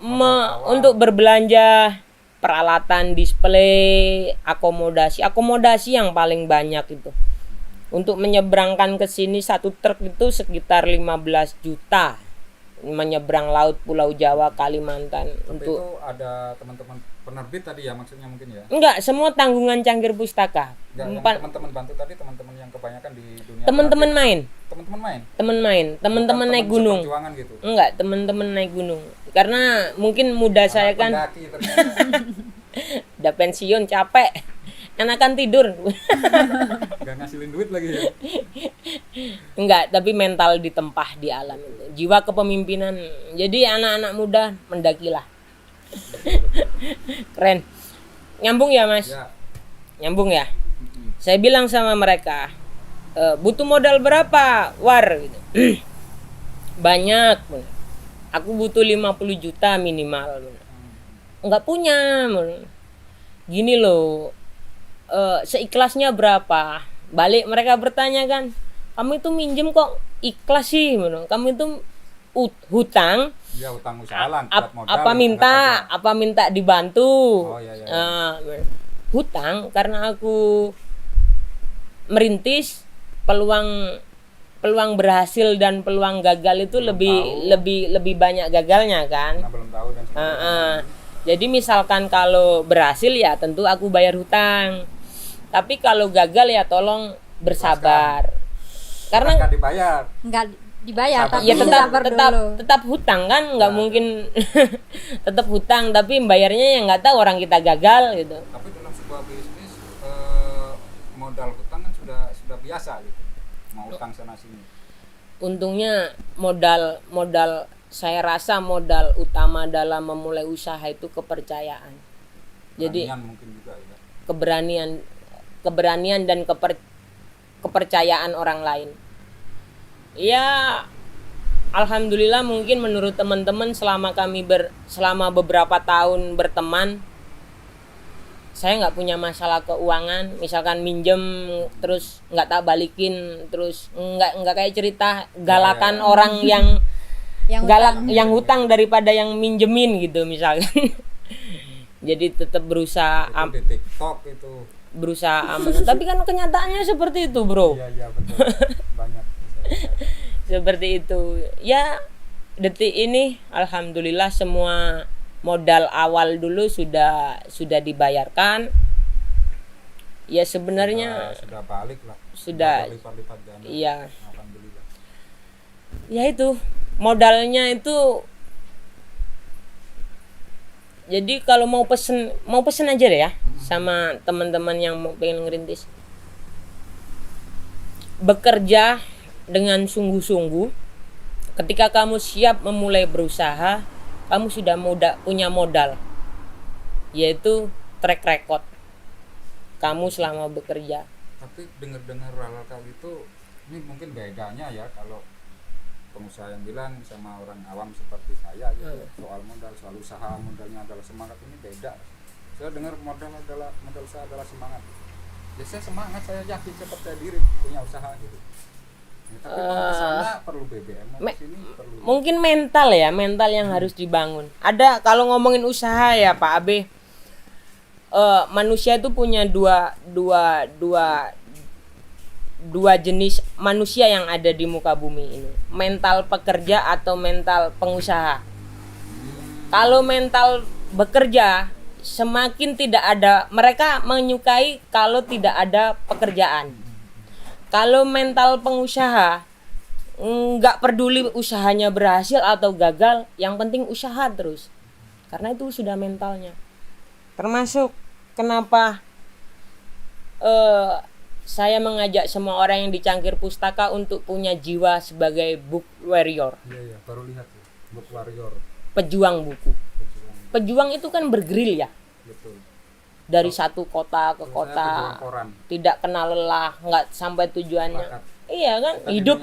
berbelanja peralatan display, akomodasi yang paling banyak itu. Untuk menyeberangkan ke sini satu truk itu sekitar 15 juta. Menyeberang laut Pulau Jawa, Kalimantan. Tapi Untuk itu ada teman-teman penerbit tadi ya maksudnya mungkin ya. enggak, semua tanggungan Cangkir Pustaka. Enggak, yang teman-teman bantu tadi teman-teman yang kebanyakan di dunia. Teman-teman kreatif. main, teman-teman naik Bukan gunung. seperjuangan gitu. Enggak, teman-teman naik gunung. Karena mungkin muda saya Anak kan pendaki ternyata. udah pensiun, capek. Enakan tidur. Nggak ngasilin duit lagi ya. Enggak, tapi mental ditempah di alam itu. Jiwa kepemimpinan. Jadi anak-anak muda mendakilah. Keren. Nyambung ya, Mas? Ya. Nyambung ya? Saya bilang sama mereka, butuh modal berapa? War gitu. Banyak. Aku butuh 50 juta minimal. Enggak punya. Gini loh. Seikhlasnya berapa? Balik mereka bertanya kan, kamu itu minjem kok ikhlas sih, kamu itu hutang, Ya utang usaha lah, buat modal. apa minta dibantu. Oh, iya. Hutang karena aku merintis, peluang berhasil dan peluang gagal itu lebih banyak gagalnya kan. Karena belum tahu dan sebagainya. Jadi misalkan kalau berhasil ya tentu aku bayar hutang. Tapi kalau gagal ya tolong bersabar. Karena nggak dibayar. Enggak dibayar, Sabar tapi ya sabar dulu. tetap hutang kan, nggak mungkin tetap hutang tapi bayarnya yang nggak tahu orang kita gagal gitu. Tapi dalam sebuah bisnis modal hutang kan sudah biasa gitu. Mau utang sana sini. Untungnya modal saya rasa modal utama dalam memulai usaha itu kepercayaan. Jadi Pertanian mungkin juga ya. keberanian dan kepercayaan orang lain. Ya, alhamdulillah mungkin menurut teman-teman selama beberapa tahun berteman, saya nggak punya masalah keuangan. Misalkan minjem terus nggak tak balikin, terus nggak kayak cerita galakan orang yang galak, yang hutang daripada yang minjemin gitu misalkan. Jadi tetap berusaha Itu di TikTok itu. aman. Tapi kan kenyataannya seperti itu, bro. Iya betul. Banyak. Seperti itu. Ya, detik ini alhamdulillah semua modal awal dulu sudah dibayarkan. Ya sebenarnya sudah balik lah. Sudah. Lipat-lipat ganda. Iya. Alhamdulillah. Ya itu modalnya itu. Jadi kalau mau pesen aja deh ya sama teman-teman yang mau pengen ngerintis. Bekerja dengan sungguh-sungguh. Ketika kamu siap memulai berusaha, kamu sudah punya modal, yaitu track record kamu selama bekerja. Tapi dengar-dengar hal kali itu, ini mungkin bedanya ya kalau pengusaha yang bilang sama orang awam seperti saya gitu, soal modal, soal usaha, modalnya adalah semangat, ini beda. Saya dengar modal usaha adalah semangat. Ya saya semangat, saya yakin, saya percaya diri punya usaha gitu. Ya, tapi kalau kesana perlu BBM, sini perlu. Mungkin mental yang harus dibangun. Ada, kalau ngomongin usaha ya Pak Abe, manusia itu punya dua jenis manusia yang ada di muka bumi ini, mental pekerja atau mental pengusaha. Kalau mental bekerja, semakin tidak ada, mereka menyukai kalau tidak ada pekerjaan. Kalau mental pengusaha, nggak peduli usahanya berhasil atau gagal, yang penting usaha terus, karena itu sudah mentalnya. Termasuk kenapa saya mengajak semua orang yang di Cangkir Pustaka untuk punya jiwa sebagai book warrior. Iya, baru lihat ya, book warrior. Pejuang buku. Pejuang itu kan bergerilya. Betul. Dari satu kota ke kota, tidak kenal lelah, nggak sampai tujuannya. Iya kan, hidup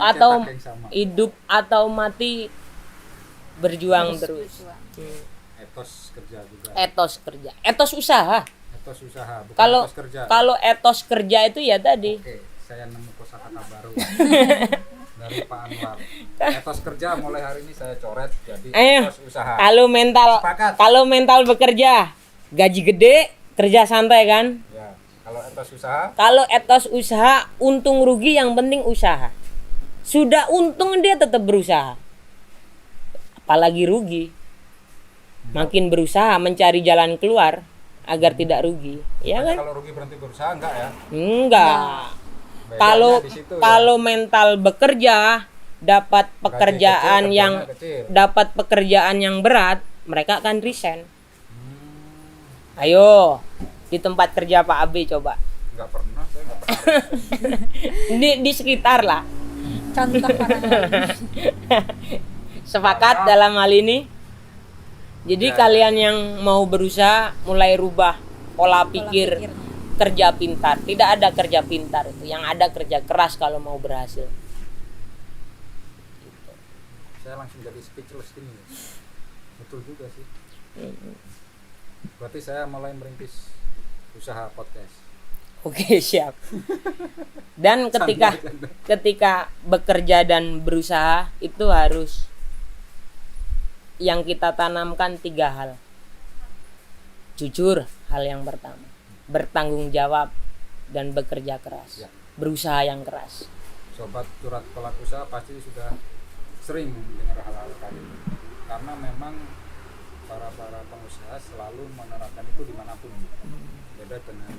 atau mati, berjuang terus. Etos kerja juga. Etos usaha. Bukan Kalau etos kerja. Kalau etos kerja itu ya tadi. Oke, saya nemu kosakata baru dari Pak Anwar. Etos kerja mulai hari ini saya coret jadi etos usaha. Kalau mental bekerja, gaji gede, kerja santai kan? Ya. Kalau etos usaha, untung rugi yang penting usaha. Sudah untung dia tetap berusaha. Apalagi rugi, makin berusaha mencari jalan keluar agar tidak rugi, ya kan? Kalau rugi berhenti berusaha enggak ya? Enggak. Kalau mental bekerja, dapat pekerjaan yang berat, mereka akan resign. Ayo, di tempat kerja Pak Abe coba. Enggak pernah, saya enggak pernah. di sekitar lah. Contoh Sepakat dalam hal ini. Jadi kalian yang mau berusaha, mulai rubah pola pikir. Kerja pintar. Tidak ada kerja pintar itu. Yang ada kerja keras kalau mau berhasil. Gitu. Saya langsung jadi speechless gini. Betul juga sih. Berarti saya mulai merintis usaha podcast. Oke, siap. Dan ketika bekerja dan berusaha itu harus yang kita tanamkan 3 hal. Jujur, hal yang pertama. Bertanggung jawab dan bekerja keras. Ya. Berusaha yang keras. Sobat Curhat Pelaku Usaha pasti sudah sering mendengar hal-hal tadi. Karena memang para pengusaha selalu menerapkan itu dimanapun. Beda dengan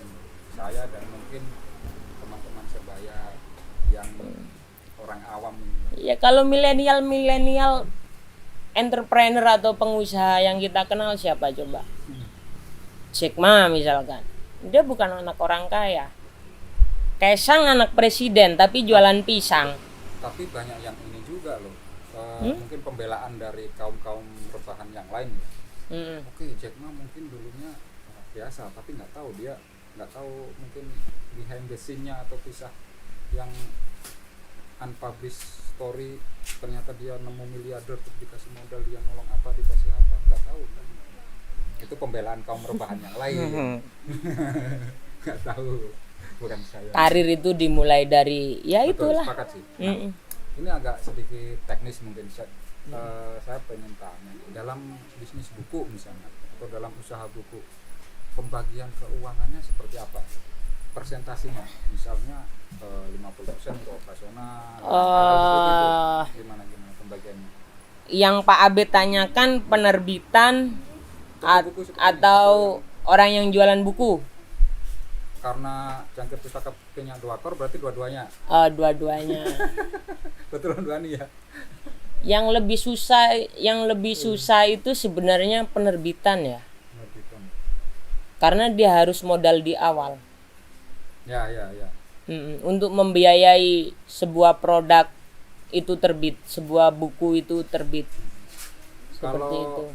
saya dan mungkin teman-teman sebaya yang orang awam ini. Ya, kalau milenial entrepreneur atau pengusaha yang kita kenal siapa coba? Jack Ma misalkan. Dia bukan anak orang kaya. Kaisang anak presiden tapi jualan pisang. Tapi banyak yang ini juga loh. Mungkin pembelaan dari kaum rebahan yang lain. Oke, Jack Ma mungkin dulunya biasa, tapi nggak tahu mungkin behind the scene-nya atau kisah yang unpublished story, ternyata dia nemu miliarder terus dikasih modal, dia nolong apa, dikasih apa, nggak tahu kan. Itu pembelaan kaum rebahan yang lain. Nggak tahu, bukan saya. Karir itu dimulai dari Betul, itulah. sepakat sih. Ini agak sedikit teknis mungkin. Saya pengen tanya, dalam bisnis buku misalnya atau dalam usaha buku, pembagian keuangannya seperti apa? Persentasinya misalnya 50% untuk operasional, gimana pembagiannya? Yang Pak Abe tanyakan penerbitan atau orang yang jualan buku? Karena Cangkir Pustaka punya 2 ekor, berarti dua-duanya. Dua-duanya. Betul nih ya. Yang lebih susah itu sebenarnya penerbitan ya. Karena dia harus modal di awal. Ya. Untuk membiayai sebuah produk itu terbit, sebuah buku itu terbit. Seperti itu.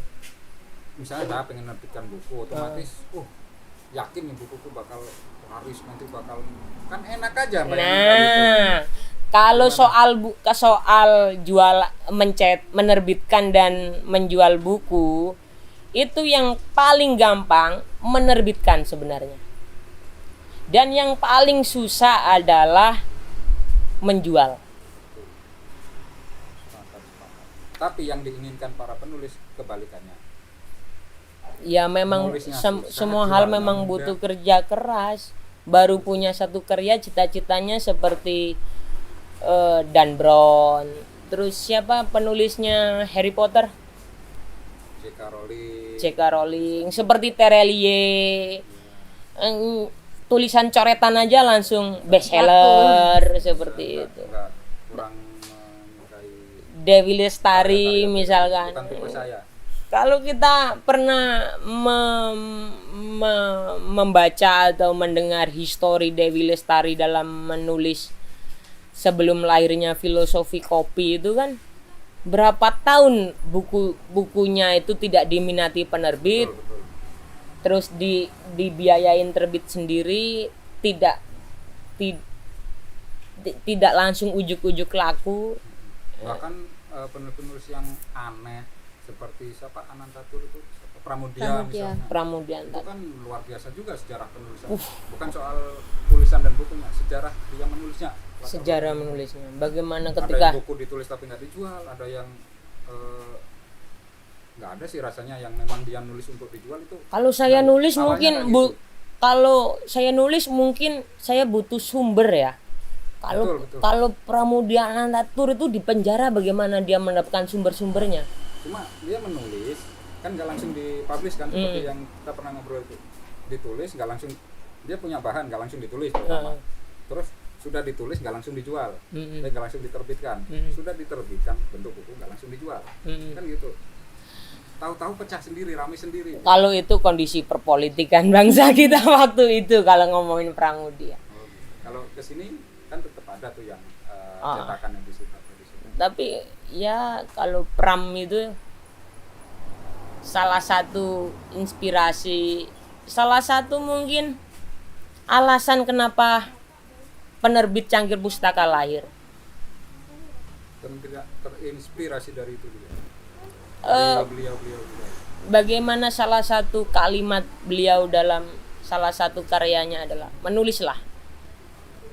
misalnya saya pengen nerbitkan buku, otomatis yakin nih bukuku bakal laris, nanti bakal, kan enak aja bayangin kayak gitu. Nah, kalau soal jual, menerbitkan dan menjual buku, itu yang paling gampang menerbitkan sebenarnya. Dan yang paling susah adalah menjual. Sepakat. Tapi yang diinginkan para penulis kebalikannya. Ya memang Nulisnya susah, semua hal jualnya memang mudah. butuh kerja keras. Baru punya satu karya, cita-citanya seperti Dan Brown. Terus siapa penulisnya Harry Potter? J.K. Rowling. J.K. Rowling. Seperti Terelie. Tulisan coretan aja langsung bestseller seperti itu. Enggak kurang menyukai. Dewi Lestari misalkan. Bukan tipe saya. Kalau kita pernah membaca atau mendengar histori Dewi Lestari dalam menulis sebelum lahirnya filosofi kopi itu kan, berapa tahun bukunya itu tidak diminati penerbit, Betul. terus dibiayain terbit sendiri, tidak langsung ujuk-ujuk laku. Bahkan penulis-penulis yang aneh seperti siapa, Anantatur itu, Pramudia misalnya. Pramudian Itu kan luar biasa juga sejarah penulisan. Bukan soal tulisan dan bukunya, sejarah dia menulisnya. sejarah menulisnya. Bagaimana Ada ketika yang buku ditulis tapi nggak dijual, ada yang nggak ada sih rasanya yang memang dia nulis untuk dijual itu. kalau saya Nah, nulis awalnya mungkin kayak gitu. kalau saya nulis mungkin saya butuh sumber ya. Betul. Kalau Pramudia Anantatur itu di penjara, bagaimana dia mendapatkan sumber-sumbernya? Cuma dia menulis kan nggak langsung dipublish kan, seperti yang kita pernah ngobrol itu, ditulis nggak langsung, dia punya bahan nggak langsung ditulis pertama. Terus sudah ditulis nggak langsung dijual, nggak langsung diterbitkan, sudah diterbitkan bentuk buku nggak langsung dijual, kan gitu. Tahu-tahu pecah sendiri, ramai sendiri. Kalau itu kondisi perpolitikan bangsa kita waktu itu kalau ngomongin Pramudia. Kalau kesini kan tetap ada tuh yang cetakan yang disita. Tapi ya kalau Pram itu salah satu inspirasi, salah satu mungkin alasan kenapa penerbit Cangkir Pustaka lahir. Terinspirasi dari itu juga. Beliau. Bagaimana salah satu kalimat beliau dalam salah satu karyanya adalah, menulislah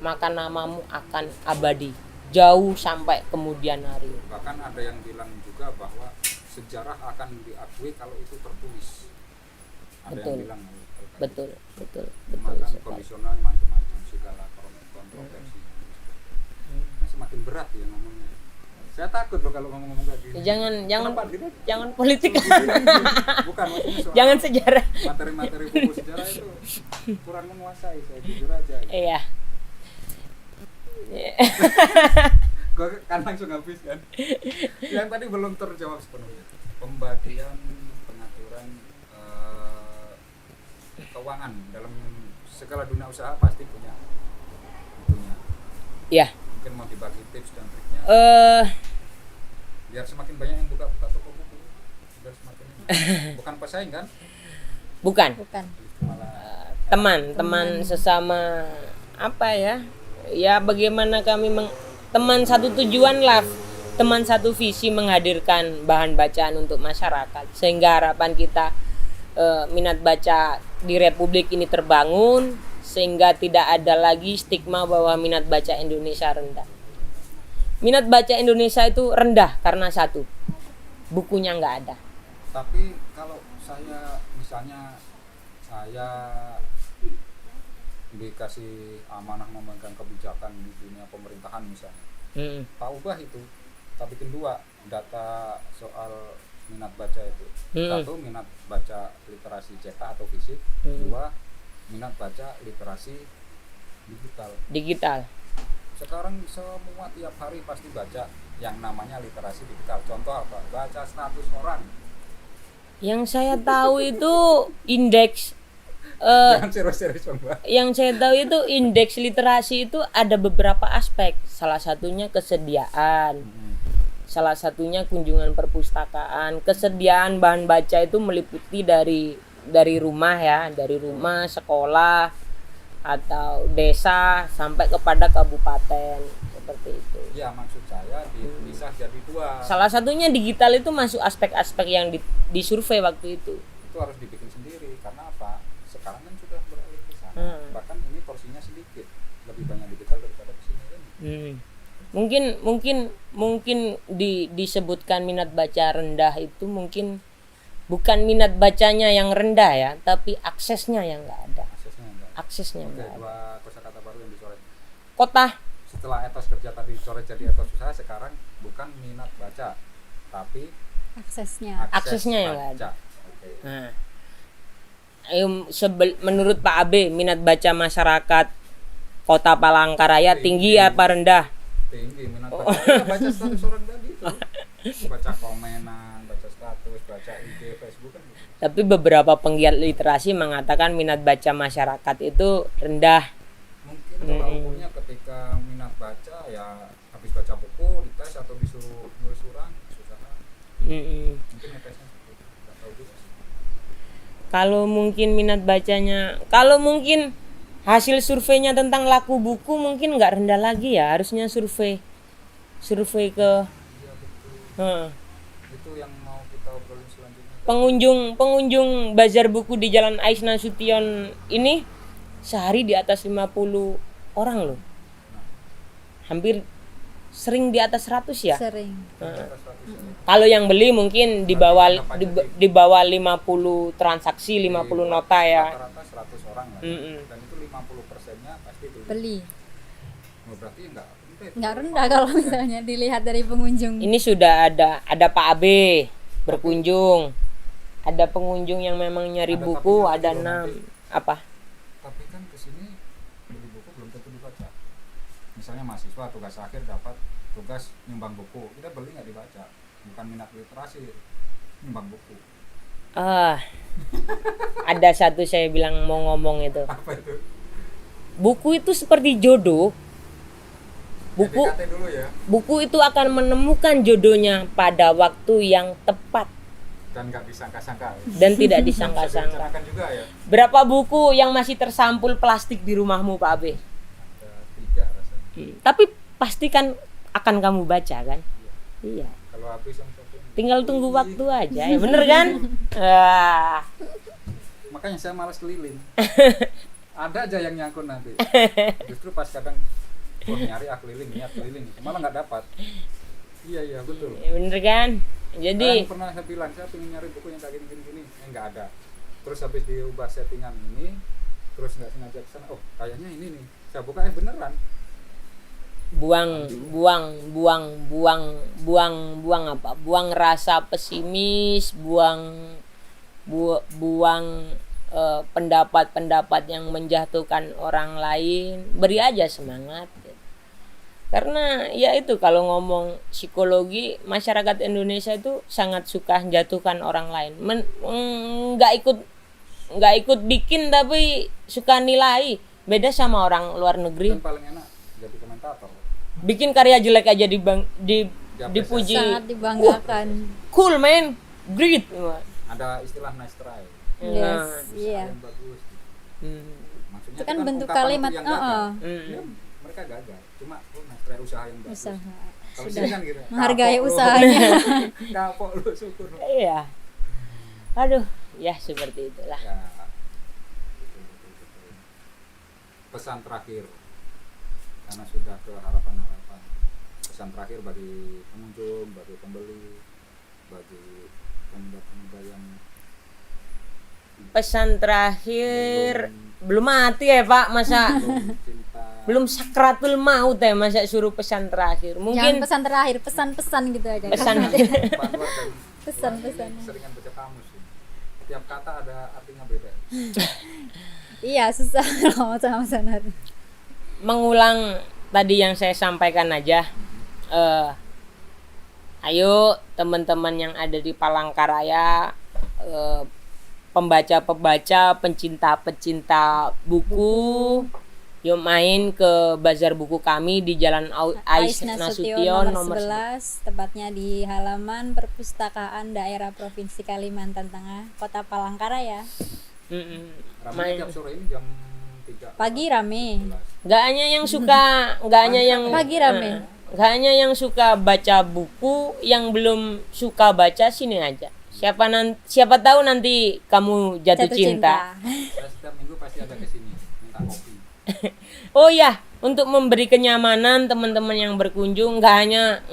maka namamu akan abadi jauh sampai kemudian hari. Bahkan ada yang bilang juga bahwa sejarah akan diakui kalau itu tertulis. Ada Betul. yang bilang Betul Makan sekali. kondisional macam-macam segala kontroversi. Nah, semakin berat ya ngomongnya. Saya takut loh kalau ngomong-ngomong kayak gini. Kenapa gitu? Jangan politik. Bukan maksudnya soal Jangan sejarah. materi-materi buku sejarah itu kurang menguasai, saya jujur aja. Iya. Gue kan langsung habis kan. Yang tadi belum terjawab sepenuhnya. Pembagian pengaturan keuangan dalam segala dunia usaha pasti punya. Iya. Mungkin mau dibagi tips dan triknya biar semakin banyak yang buka toko buku, biar semakin bukan pesaing kan, Bukan. malah Teman sesama apa ya? Ya bagaimana kami teman satu tujuan lah, teman satu visi menghadirkan bahan bacaan untuk masyarakat, sehingga harapan kita minat baca di Republik ini terbangun, sehingga tidak ada lagi stigma bahwa minat baca Indonesia rendah. Minat baca Indonesia itu rendah karena satu, bukunya nggak ada. Tapi kalau saya misalnya saya dikasih amanah memegang kebijakan di dunia pemerintahan misalnya, Pak ubah itu, kita bikin 2 data soal minat baca itu. 1 minat baca literasi cetak atau fisik, 2 minat baca literasi digital. Sekarang semua tiap hari pasti baca yang namanya literasi digital. Contoh apa? Baca status orang. Yang saya tahu itu indeks Jangan serius-serius coba. yang saya tahu itu indeks literasi itu ada beberapa aspek. Salah satunya kesediaan. Salah satunya kunjungan perpustakaan. Kesediaan bahan baca itu meliputi dari rumah ya, dari rumah, sekolah, atau desa sampai kepada kabupaten, seperti itu. Ya maksud saya bisa jadi dua. Salah satunya digital itu masuk aspek-aspek yang disurvei waktu itu. Itu harus dibikin sendiri karena apa? Sekarang kan sudah beralih ke sana. Bahkan ini porsinya sedikit, lebih banyak digital daripada kesini kan. Mungkin disebutkan minat baca rendah itu mungkin bukan minat bacanya yang rendah ya, tapi aksesnya yang nggak ada. Aksesnya Oke, nggak ada. dua kosakata baru yang dicoret. Kota. Setelah etos kerja tadi dicoret jadi etos usaha, sekarang bukan minat baca, tapi Aksesnya. Aksesnya yang nggak ada. Oke. Nah, menurut Pak Abe, minat baca masyarakat Kota Palangkaraya tinggi apa rendah? Tinggi minat baca. Kita baca status orang tadi itu. Baca komenan, baca status, baca IG, Facebook kan gitu. Tapi beberapa penggiat literasi mengatakan minat baca masyarakat itu rendah. Mungkin kalau ukurnya ketika minat baca ya habis baca buku dites atau disuruh nulis surat susah. Mungkin ngetesnya seperti itu. Nggak tahu juga sih. Kalau mungkin hasil surveinya tentang laku buku mungkin nggak rendah lagi ya, harusnya survei ke Iya betul. Itu yang mau kita obrolin selanjutnya. pengunjung bazar buku di Jalan Ais Nasution ini sehari di atas 50 orang loh. Hampir sering di atas 100 ya. Sering. Kalau yang beli mungkin di bawah 50 transaksi, 50 nota ya. Rata-rata 100 orang lah. Dan itu 50%-nya pasti Beli. Oh, berarti Nggak rendah kalau misalnya dilihat dari pengunjung. Ini sudah ada Pak Abe berkunjung. Ada pengunjung yang memang nyari Ada, buku, tapi ada nanti 6 apa? Tapi kan kesini beli buku belum tentu dibaca. Misalnya mahasiswa tugas akhir dapat tugas nyumbang buku, kita beli nggak dibaca, bukan minat literasi, nyumbang buku. Ada satu saya bilang mau ngomong itu. Apa itu? Buku itu seperti jodoh. Buku PDKT dulu ya. buku itu akan menemukan jodohnya pada waktu yang tepat Dan nggak disangka-sangka. dan tidak Bisa disangka-sangka. direncanakan juga ya. Berapa buku yang masih tersampul plastik di rumahmu, Pak Abe? Ada 3 rasanya. Tapi pastikan akan kamu baca kan? Iya. Kalau habis yang satu. Tinggal tunggu waktu aja, ya bener kan? Ah. Makanya saya malas keliling. Ada aja yang nyangkut nanti. Justru pas kadang nyari keliling, niat keliling, malah nggak dapat. Iya betul. Ya, bener kan? Jadi pernah saya bilang saya pengen nyari buku yang kayak gini, nggak ada. Terus habis diubah settingan ini, terus nggak sengaja kesana, oh kayaknya ini nih. Saya buka beneran. buang apa? Buang rasa pesimis, buang pendapat-pendapat yang menjatuhkan orang lain. Beri aja semangat. Karena ya itu, kalau ngomong psikologi, masyarakat Indonesia itu sangat suka menjatuhkan orang lain. Nggak ikut bikin tapi suka nilai. Beda sama orang luar negeri. Kan paling enak jadi komentator. Bikin karya jelek aja dipuji. Sangat dibanggakan. Cool man, great. Ada istilah nice try. Yes, Usaha iya. yang bagus. Maksudnya Itu kan bentuk ungkapan kalimat, untuk yang gagal. Iya. Ya, mereka gagal. Cuma nice try usaha yang bagus. Usaha. Kalau Sudah sini kan gitu. menghargai kapok lu. usahanya. Kapok lu syukur. Iya. Aduh, ya seperti itulah. Ya. Betul. Pesan terakhir. Karena sudah ke harapan-harapan. Pesan terakhir bagi pengunjung, bagi pembeli, bagi pemuda-pemuda yang Pesan terakhir belum mati ya Pak, masa belum cinta. belum sakratul maut ya, masa suruh pesan terakhir. Jangan Mungkin pesan terakhir, pesan-pesan gitu aja. pesan Pak Anwar dan Pesan-pesan. ini seringan baca kamus sih. Tiap kata ada artinya beda. Iya, susah kalau sama sanar. mengulang tadi yang saya sampaikan aja. Ayo teman-teman yang ada di Palangkaraya, pembaca-pembaca, pencinta-pencinta buku, Yuk main ke bazar buku kami di Jalan Ais Ais Nasution nomor nomor 11, tepatnya di halaman Perpustakaan Daerah Provinsi Kalimantan Tengah, Kota Palangkaraya. Ramai Main. tiap sore ini jam 3 Pagi rame. Gak hanya yang suka, gak hanya yang Pagi rame. gak hanya yang suka baca buku, yang belum suka baca sini aja. Siapa tahu nanti kamu jatuh cinta. Saya setiap minggu pasti ada kesini minta kopi. Oh ya, untuk memberi kenyamanan teman-teman yang berkunjung, nggak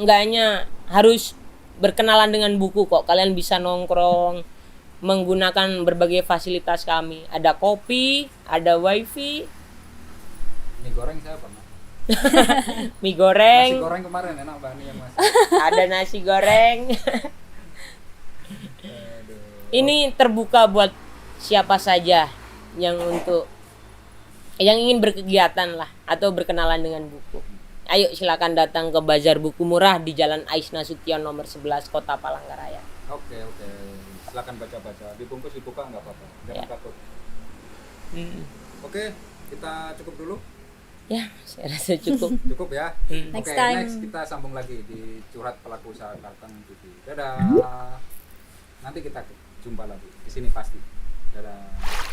hanya harus berkenalan dengan buku kok. Kalian bisa nongkrong, menggunakan berbagai fasilitas kami. Ada kopi, ada wifi, Mie goreng saya pernah. mie goreng, Nasi goreng kemarin enak banget yang mas. ada nasi goreng. Aduh. Ini terbuka buat siapa saja yang ingin berkegiatan lah atau berkenalan dengan buku. Ayo silakan datang ke Bazar Buku Murah di Jalan Ais Nasution nomor 11 Kota Palangkaraya. Oke. Silakan baca-baca. Dibungkus dibuka nggak apa-apa. Jangan Ya. takut. Oke, kita cukup dulu. Ya, saya rasa cukup. Cukup ya. Next Oke, time. next kita sambung lagi di Curhat Pelaku Usaha Kartang TV. Dadah. Nanti kita jumpa lagi di sini pasti. Dadah.